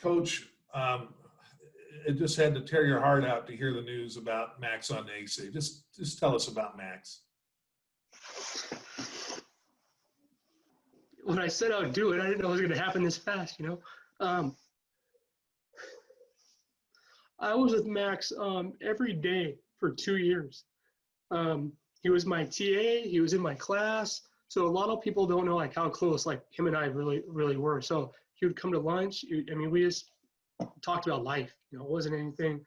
Coach, it just had to tear your heart out to hear the news about Max on the AC. Just tell us about Max. When I said I would do it, I didn't know it was going to happen this fast, I was with Max every day for 2 years. He was my TA. He was in my class. So a lot of people don't know like how close like him and I really, really were. So he would come to lunch. We just talked about life. It wasn't anything,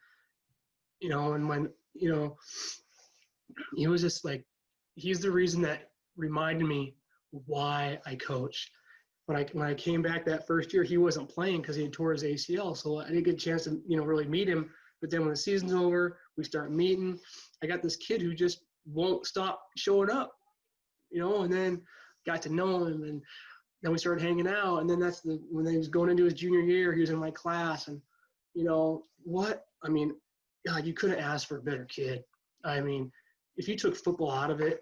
and when, he was just like, he's the reason that reminded me why I coach. When I came back that first year, he wasn't playing because he had tore his ACL. So I didn't get a chance to, really meet him. But then when the season's over, we start meeting. I got this kid who just won't stop showing up, and then got to know him. And then we started hanging out. And then when he was going into his junior year, he was in my class. And, God, you couldn't ask for a better kid. If you took football out of it,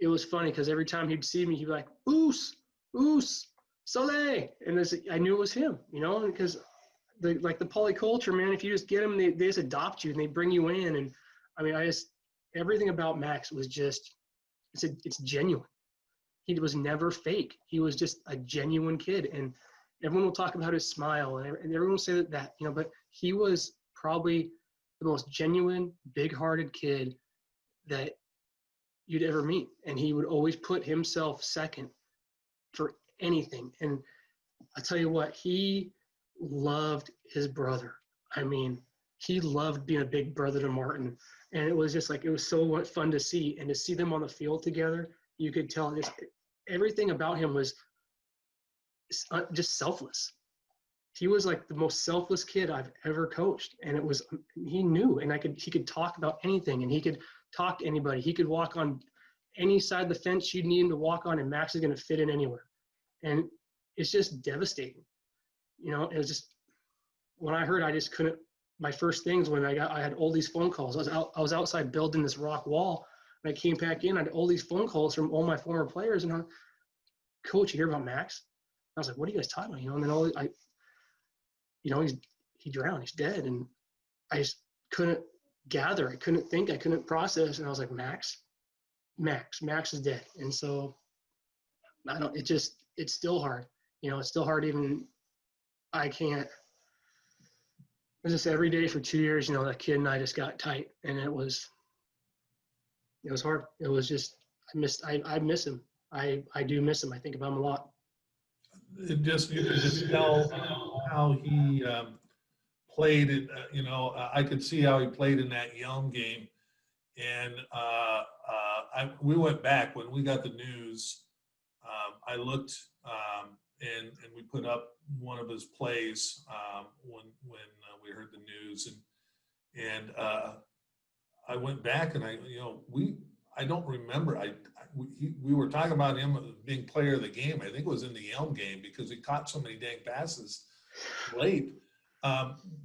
it was funny because every time he'd see me, he'd be like, Oos, Soleil. And I knew it was him, because the polyculture, man, if you just get them, they just adopt you and they bring you in. And everything about Max was just, it's genuine. He was never fake. He was just a genuine kid. And everyone will talk about his smile and everyone will say that, but he was probably the most genuine, big-hearted kid that you'd ever meet. And he would always put himself second for anything. And I tell you what, he loved his brother. He loved being a big brother to Martin. And it was just like, it was so much fun to see. And to see them on the field together, you could tell just everything about him was just selfless. He was like the most selfless kid I've ever coached. And he knew, and he could talk about anything, and he could talk to anybody. He could walk on any side of the fence you'd need him to walk on, and Max is going to fit in anywhere. And it's just devastating. It was just, when I heard, I just couldn't, my first things when I had all these phone calls. I was outside building this rock wall, and I came back in, I had all these phone calls from all my former players, and Coach, you hear about Max? I was like, what are you guys talking about? And then he drowned, he's dead. And I just couldn't gather. I couldn't think, I couldn't process. And I was like, Max is dead. And so it's still hard. It's still hard. Even I can't, just every day for 2 years, that kid and I just got tight, and it was hard. It was just, I miss him. I do miss him. I think about him a lot. You could just tell how he played it. I could see how he played in that Yelm game. And we went back when we got the news. I looked and we put up one of his plays when we heard the news, and I went back and I don't remember. We were talking about him being player of the game. I think it was in the Elm game because he caught so many dang passes late.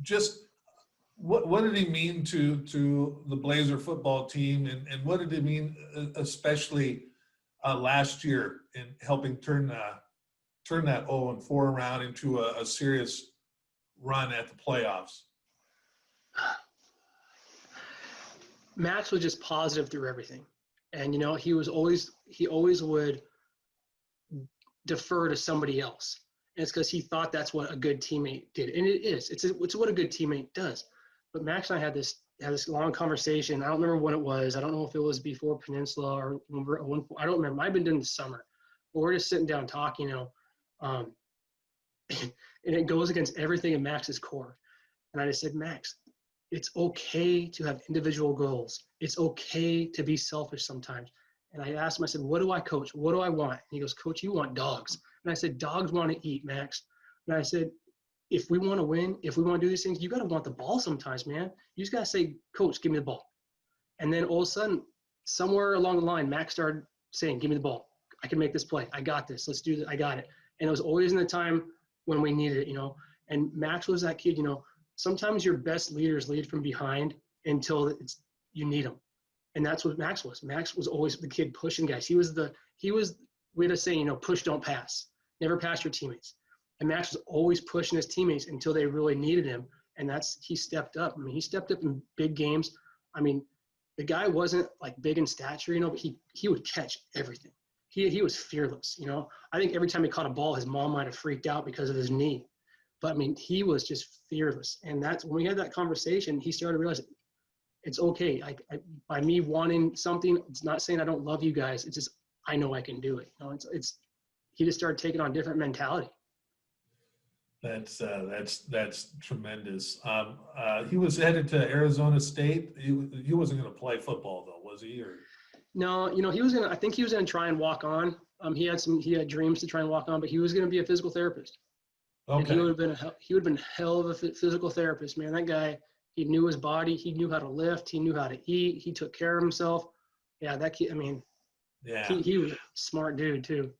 Just what did he mean to the Blazer football team, and what did it mean especially last year in helping turn that 0-4 around into a serious run at the playoffs? Max was just positive through everything. And, he always would defer to somebody else. And it's because he thought that's what a good teammate did. And it is. It's what a good teammate does. But Max and I had this long conversation. I don't remember when it was. I don't know if it was before Peninsula or I don't remember. It might have been during the summer. But we're just sitting down talking, and it goes against everything in Max's core. And I just said, Max, it's okay to have individual goals. It's okay to be selfish sometimes. And I asked him, I said, what do I coach? What do I want? And he goes, Coach, you want dogs. And I said, dogs want to eat, Max. And I said, if we want to win, if we want to do these things, you got to want the ball sometimes, man. You just got to say, Coach, give me the ball. And then all of a sudden, somewhere along the line, Max started saying, give me the ball. I can make this play. I got this. Let's do this. I got it. And it was always in the time when we needed it, And Max was that kid, sometimes your best leaders lead from behind until you need them. And that's what Max was. Max was always the kid pushing guys. He was we had a saying, push, don't pass. Never pass your teammates. And Max was always pushing his teammates until they really needed him. And he stepped up. I mean, he stepped up in big games. I mean, the guy wasn't like big in stature, you know, but he would catch everything. He was fearless, you know. I think every time he caught a ball, his mom might have freaked out because of his knee. But I mean, he was just fearless. And that's when we had that conversation, he started to realize it's okay. By me wanting something, it's not saying I don't love you guys. It's just I know I can do it. You know, he just started taking on different mentality. That's tremendous. He was headed to Arizona State. He wasn't going to play football though, was he? Or no, you know, I think he was gonna try and walk on. He had dreams to try and walk on, but he was gonna be a physical therapist. okay, And he would have been hell of a physical therapist, man. That guy, he knew his body, he knew how to lift, he knew how to eat, he took care of himself. Yeah, that kid, I mean, yeah. he was a smart dude too.